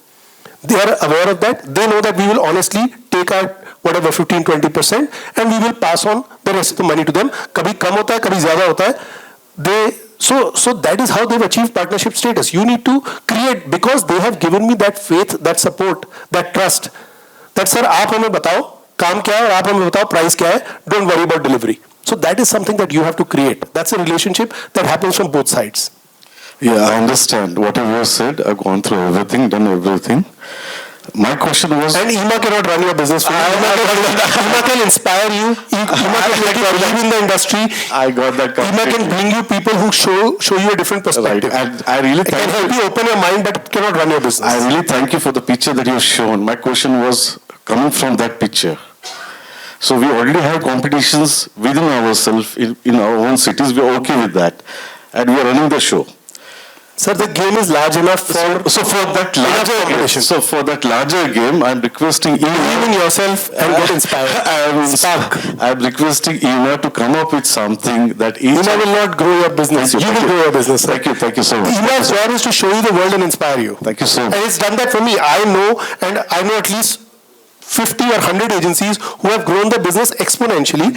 They are aware of that. They know that we will honestly take our whatever 15-20% and we will pass on the rest of the money to them. कभी कम होता है, कभी ज़्यादा होता है. So that is how they've achieved partnership status. You need to create, because they have given me that faith, that support, that trust. That sir, आप हमें बताओ काम क्या है और आप हमें बताओ price क्या है. Don't worry about delivery. So that is something that you have to create. That's a relationship that happens from both sides. Yeah, I understand whatever you said. I've gone through everything, done everything. My question was... And EEMA cannot run your business for you. EEMA can inspire you. EEMA can make you believe in the industry. I got that EEMA can bring you people who show you a different perspective. Right. And I really it can help you open your mind, but cannot run your business. I really thank you for the picture that you've shown. My question was coming from that picture. So we already have competitions within ourselves in our own cities. We're okay with that. And we are running the show. Sir, the game is large enough for... So for that larger game, I'm requesting believe in yourself and get inspired. I'm requesting EEMA to come up with something that EEMA will not grow your business. You will grow your business. Sir. Thank you so much. EEMA's job is to show you the world and inspire you. Thank you so much. And it's done that for me. I know at least 50 or 100 agencies who have grown their business exponentially.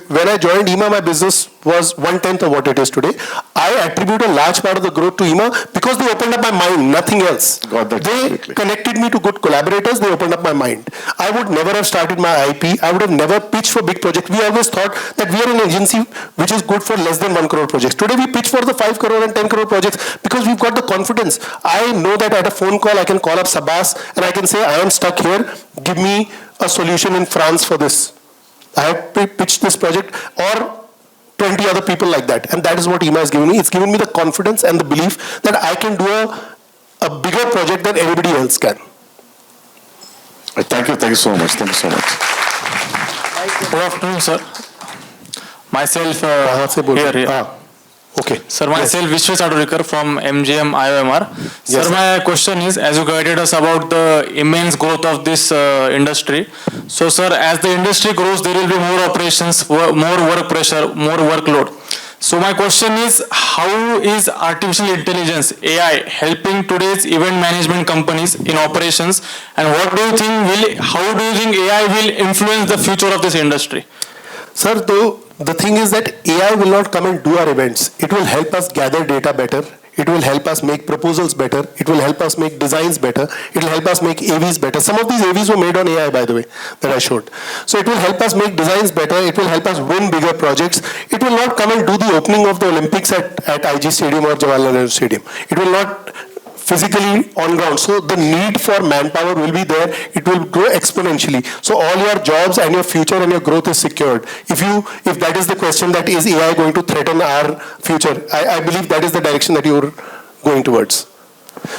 When I joined EEMA, my business was 1/10 of what it is today. I attribute a large part of the growth to EEMA because they opened up my mind, nothing else. Got that they completely. Connected me to good collaborators, they opened up my mind. I would never have started my IP, I would have never pitched for big projects. We always thought that we are an agency which is good for less than 1 crore projects. Today we pitch for the 5 crore and 10 crore projects because we've got the confidence. I know that at a phone call I can call up Sabas and I can say, I am stuck here, give me a solution in France for this. I have pitched this project, or 20 other people like that. And that is what EEMA has given me. It's given me the confidence and the belief that I can do a bigger project than anybody else can. Thank you so much. Thank you so much. Good afternoon, sir. Myself, here. Okay. Sir, myself, Vishwas Adurikar from MGM IOMR. Yes, sir, my question is, as you guided us about the immense growth of this industry. So, sir, as the industry grows, there will be more operations, more work pressure, more workload. So, my question is, how is artificial intelligence, AI, helping today's event management companies in operations? And how do you think AI will influence the future of this industry? Sir, though, the thing is that AI will not come and do our events. It will help us gather data better. It will help us make proposals better. It will help us make designs better. It will help us make AVs better. Some of these AVs were made on AI, by the way, that I showed. So it will help us make designs better. It will help us win bigger projects. It will not come and do the opening of the Olympics at IG Stadium or Jawaharlal Nehru Stadium. It will not physically on ground. So the need for manpower will be there. It will grow exponentially. So all your jobs and your future and your growth is secured. If that is the question, that is AI going to threaten our future, I believe that is the direction that you're going towards.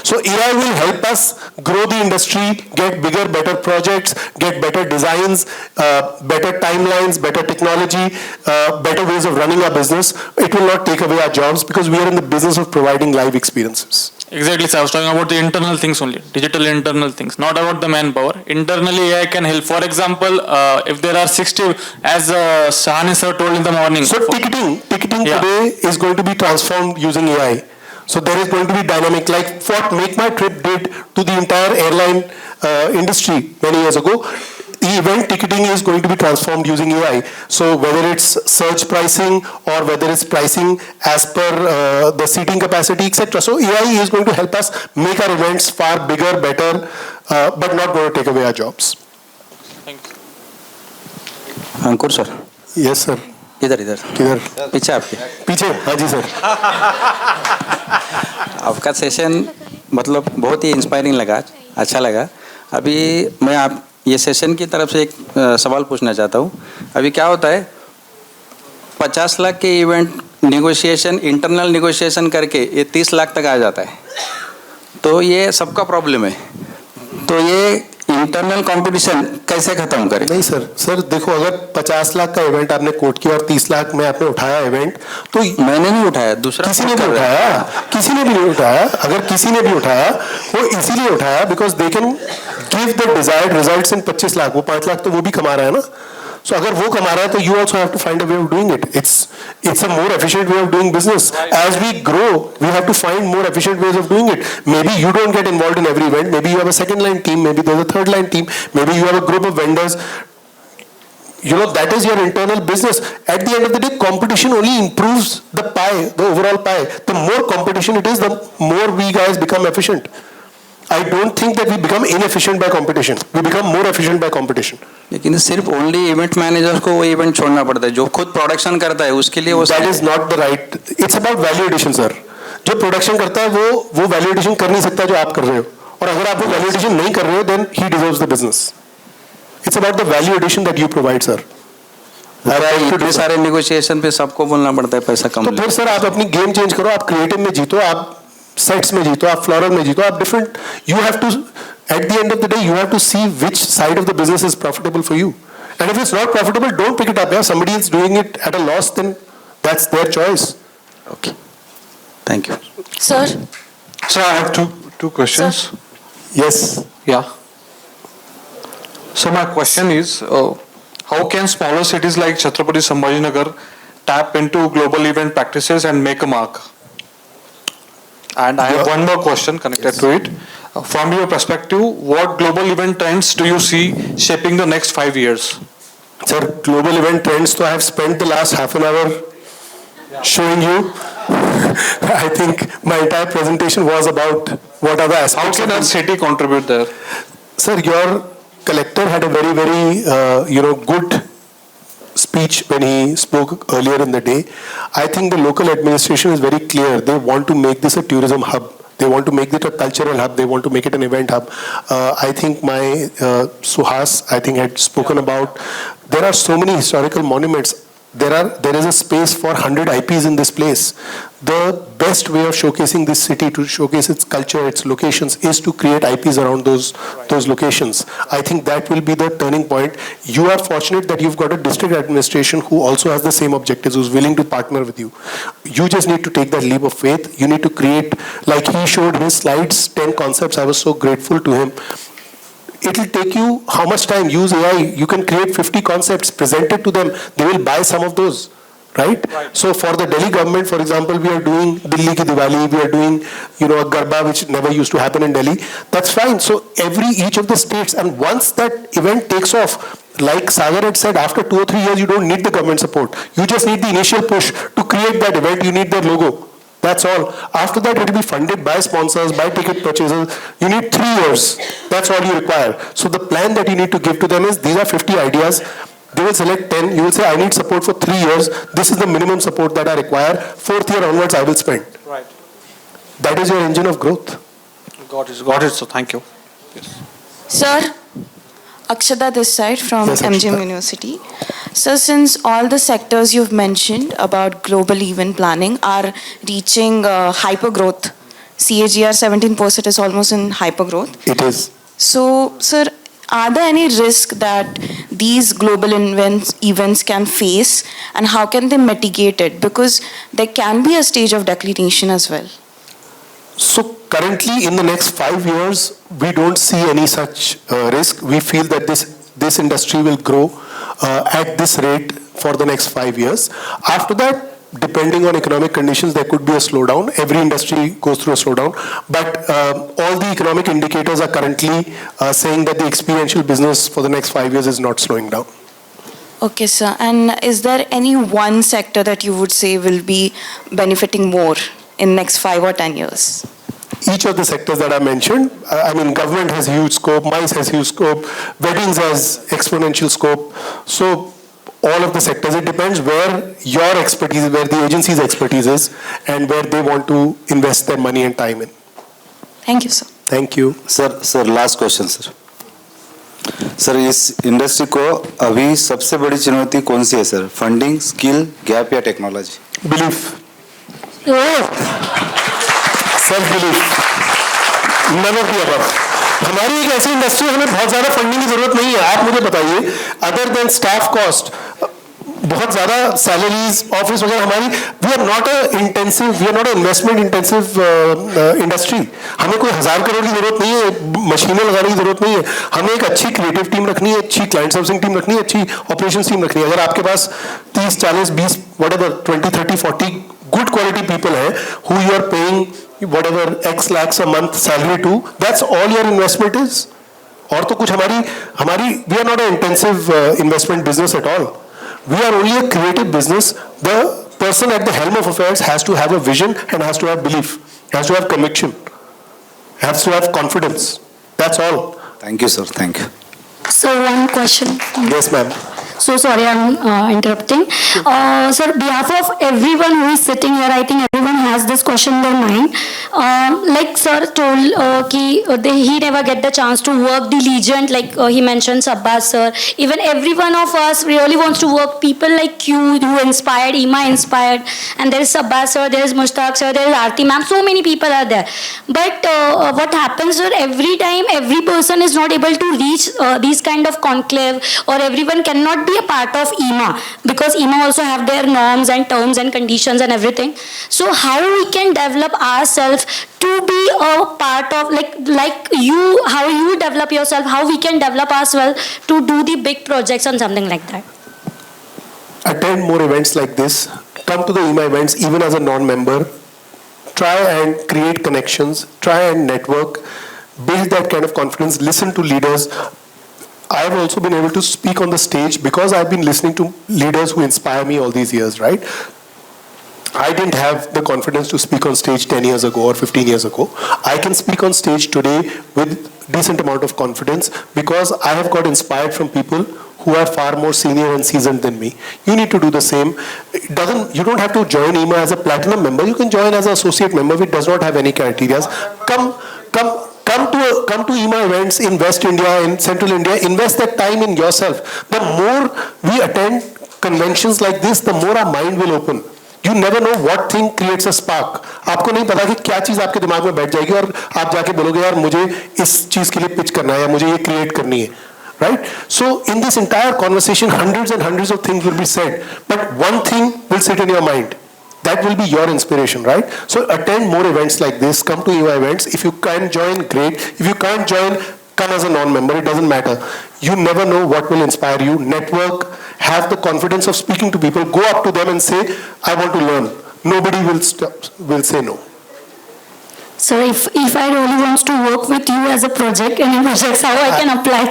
So AI will help us grow the industry, get bigger, better projects, get better designs, better timelines, better technology, better ways of running our business. It will not take away our jobs because we are in the business of providing live experiences. Exactly, sir. I was talking about the internal things only, digital internal things, not about the manpower. Internally, AI can help. For example, if there are 60, as Shahani sir told in the morning. So ticketing today is going to be transformed using AI. So there is going to be dynamic, like what Make My Trip did to the entire airline industry many years ago. The event ticketing is going to be transformed using AI. So whether it's surge pricing or whether it's pricing as per the seating capacity, etc. So AI is going to help us make our events far bigger, better, but not going to take away our jobs. Thank you. Ankur sir. Yes, sir. इधर किधर? पीछे आपके. पीछे, हाँ जी sir. आपका session मतलब बहुत ही inspiring लगा, अच्छा लगा. अभी मैं आप ये सेशन की तरफ से एक सवाल पूछना चाहता हूँ. अभी क्या होता है, 50 लाख के इवेंट नेगोशिएशन, इंटरनल नेगोशिएशन करके ये 30 लाख तक आ जाता है. तो ये सबका प्रॉब्लम है. तो ये इंटरनल कंपटीशन कैसे खत्म करें? नहीं सर देखो, अगर 50 लाख का इवेंट आपने कोट किया और 30 लाख में आपने उठाया इवेंट, तो मैंने नहीं उठाया, दूसरा किसी ने भी उठाया. अगर किसी ने भी उठाया, वो इसीलिए उठाया because they can give the desired results in 25 lakh. वो 5 लाख तो वो भी कमा रहा है ना. So अगर वो कमा रहा है तो you also have to find a way of doing it. It's a more efficient way of doing business. As we grow, we have to find more efficient ways of doing it. Maybe you don't get involved in every event. Maybe you have a second line team. Maybe there's a third line team. Maybe you have a group of vendors. that is your internal business. At the end of the day, competition only improves the pie, the overall pie. The more competition it is, the more we guys become efficient. I don't think that we become inefficient by competition. We become more efficient by competition. लेकिन सिर्फ only event manager को वो event छोड़ना पड़ता है जो खुद production करता है उसके लिए वो That is not the right. It's about value addition, sir. जो प्रोडक्शन करता है वो value addition कर नहीं सकता जो आप कर रहे हो. और अगर आप वो value addition नहीं कर रहे हो, then he deserves the business. It's about the value addition that you provide, sir. इतने सारे नेगोशिएशन पे सबको बोलना पड़ता है पैसा कम. तो फिर सर आप अपनी गेम चेंज करो, आप क्रिएटिव में जीतो, आप सेट्स में जीतो, आप फ्लोरल में जीतो, आप different. You have to at the end of the day you have to see which side of the business is profitable for you. And if it's not profitable, don't pick it up. If somebody is doing it at a loss, then that's their choice. Okay. Thank you. Sir. Sir, I have two questions. Sir. Yes. Yeah. So my question is, how can smaller cities like Chhatrapati Sambhajinagar tap into global event practices and make a mark? And I have one more question connected to it. From your perspective, what global event trends do you see shaping the next 5 years? Sir, global event trends, so I have spent the last half an hour showing you. I think my entire presentation was about what are the aspects. How can our city contribute there? Sir, your collector had a very, very, good speech when he spoke earlier in the day. I think the local administration is very clear. They want to make this a tourism hub. They want to make it a cultural hub. They want to make it an event hub. I think my Suhas, I think, had spoken about, there are so many historical monuments. There is a space for 100 IPs in this place. The best way of showcasing this city, to showcase its culture, its locations, is to create IPs around those locations. I think that will be the turning point. You are fortunate that you've got a district administration who also has the same objectives, who's willing to partner with you. You just need to take that leap of faith. You need to create, like he showed his slides, 10 concepts. I was so grateful to him. It will take you how much time? Use AI. You can create 50 concepts, present it to them. They will buy some of those, right? So for the Delhi government, for example, we are doing Delhi ki Diwali. We are doing, a Garba, which never used to happen in Delhi. That's fine. So each of the states, and once that event takes off, like Sagar had said, after 2 or 3 years, you don't need the government support. You just need the initial push to create that event. You need their logo. That's all. After that, it will be funded by sponsors, by ticket purchasers. You need 3 years. That's all you require. So the plan that you need to give to them is, these are 50 ideas. They will select 10. You will say, I need support for 3 years. This is the minimum support that I require. 4th year onwards, I will spend. Right. That is your engine of growth. Got it. So thank you. Yes. Sir, Akshada this side from Yes, MGM Akshada. University. So since all the sectors you've mentioned about global event planning are reaching hypergrowth, CAGR 17% is almost in hypergrowth. It is. So, sir, are there any risk that these global events can face, and how can they mitigate it? Because there can be a stage of declination as well. So currently, in the next 5 years, we don't see any such risk. We feel that this industry will grow at this rate for the next 5 years. After that, depending on economic conditions, there could be a slowdown. Every industry goes through a slowdown. But all the economic indicators are currently saying that the experiential business for the next 5 years is not slowing down. Okay, sir. And is there any one sector that you would say will be benefiting more in next 5 or 10 years? Each of the sectors that I mentioned, government has huge scope, MICE has huge scope, weddings has exponential scope. So all of the sectors, it depends where your expertise, where the agency's expertise is, and where they want to invest their money and time in. Thank you, sir. Thank you. Sir last question sir इस industry को अभी सबसे बड़ी चुनौती कौन सी है सर? फंडिंग, स्किल, गैप या technology? Belief, self belief, none of the above. हमारी एक ऐसी इंडस्ट्री, हमें बहुत ज्यादा फंडिंग की जरूरत नहीं है. आप मुझे बताइए, अदर देन स्टाफ कॉस्ट, बहुत ज्यादा सैलरीज, ऑफिस वगैरह, हमारी we are not a investment intensive industry. हमें कोई 1000 करोड़ की जरूरत नहीं है, मशीनें लगाने की जरूरत नहीं है. हमें एक अच्छी क्रिएटिव टीम रखनी है, अच्छी क्लाइंट सर्विसिंग टीम रखनी है, अच्छी ऑपरेशन टीम रखनी है. अगर आपके पास 30, 40, 20, whatever, 20, 30, 40 good quality people हैं, who you are paying whatever X lakhs a month salary to, that's all your investment is. और तो कुछ हमारी we are not an intensive investment business at all. We are only a creative business. The person at the helm of affairs has to have a vision and has to have belief, has to have conviction, has to have confidence. That's all. Thank you, sir. Thank you. So one question. Yes, ma'am. So sorry, I'm interrupting. Sir, behalf of everyone who is sitting here, I think everyone has this question in their mind. Like sir told, he never get the chance to work diligent, like he mentioned Sabbas sir. Even every one of us really wants to work. People like you who inspired, EEMA inspired, and there is Sabbas sir, there is Mushtaq sir, there is Aarti ma'am. So many people are there. But what happens, sir? Every time, every person is not able to reach these kind of conclave, or everyone cannot be a part of EEMA, because EEMA also have their norms and terms and conditions and everything. So how we can develop ourselves to be a part of, like you, how you develop yourself, how we can develop ourselves to do the big projects and something like that. Attend more events like this. Come to the EEMA events even as a non-member. Try and create connections. Try and network. Build that kind of confidence. Listen to leaders. I have also been able to speak on the stage because I've been listening to leaders who inspire me all these years, right? I didn't have the confidence to speak on stage 10 years ago or 15 years ago. I can speak on stage today with decent amount of confidence because I have got inspired from people who are far more senior and seasoned than me. You need to do the same. You don't have to join EEMA as a platinum member. You can join as an associate member, which does not have any criteria. Come to EEMA events in West India, in Central India. Invest that time in yourself. The more we attend conventions like this, the more our mind will open. You never know what thing creates a spark. आपको नहीं पता कि क्या चीज आपके दिमाग में बैठ जाएगी और आप जाके बोलोगे यार मुझे इस चीज के लिए पिच करना है या मुझे ये क्रिएट करनी है. Right? So in this entire conversation, hundreds and hundreds of things will be said, but one thing will sit in your mind. That will be your inspiration, right? So attend more events like this. Come to EEMA events. If you can join, great. If you can't join, come as a non-member. It doesn't matter. You never know what will inspire you. Network. Have the confidence of speaking to people. Go up to them and say, I want to learn. Nobody will say no. So if I really want to work with you as a project, any projects, how I can apply?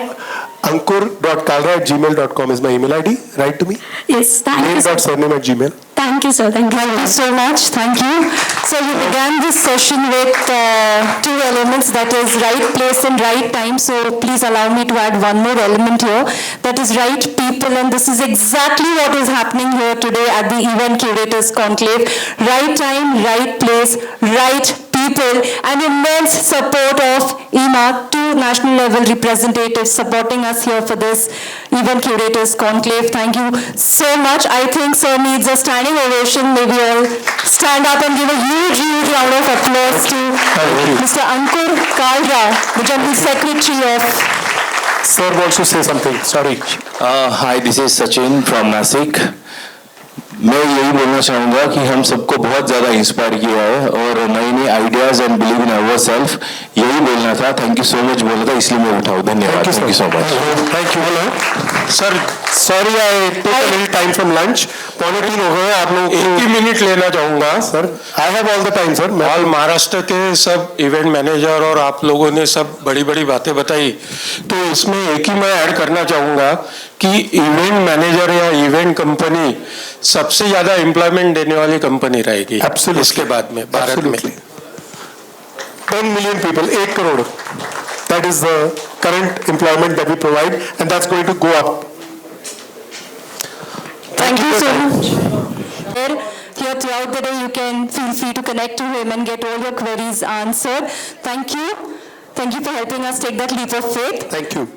ankur.kalra@gmail.com is my email ID. Write to me. Yes, thank you. Name.surname@gmail. Thank you, sir. Thank you so much. Thank you. So you began this session with two elements, that is right place and right time. So please allow me to add one more element here, that is right people, and this is exactly what is happening here today at the Event Curators Conclave. Right time, right place, right people, and immense support of EEMA, two national level representatives supporting us here for this Event Curators Conclave. Thank you so much. I think sir needs a standing ovation. Maybe all stand up and give a huge round of applause to Mr. Ankur Kalra, the General Secretary of... Sir wants to say something. Sorry. Hi, this is Sachin from Nasik. मैं यही बोलना चाहूँगा कि हम सबको बहुत ज़्यादा inspire किया है और नई नई ideas and believe in our self, यही बोलना था. थैंक यू सो मच बोला था, इसलिए मैं उठाऊँ. धन्यवाद. Thank you so much. Thank you. Hello sir, sorry I took a little time from lunch. 2:45 हो गए. आप लोग 80 मिनट लेना चाहूँगा sir. I have all the time sir. All Maharashtra के सब इवेंट मैनेजर और आप लोगों ने सब बड़ी बड़ी बातें बताई, तो इसमें एक ही मैं ऐड करना चाहूँगा कि इवेंट मैनेजर या इवेंट कंपनी सबसे ज्यादा एम्प्लॉयमेंट देने वाली कंपनी रहेगी इसके बाद में भारत में. 10 million people, 8 crore. That is the current employment that we provide, and that's going to go up. Thank you so much. Here throughout the day, you can feel free to connect to him and get all your queries answered. Thank you. Thank you for helping us take that leap of faith. Thank you.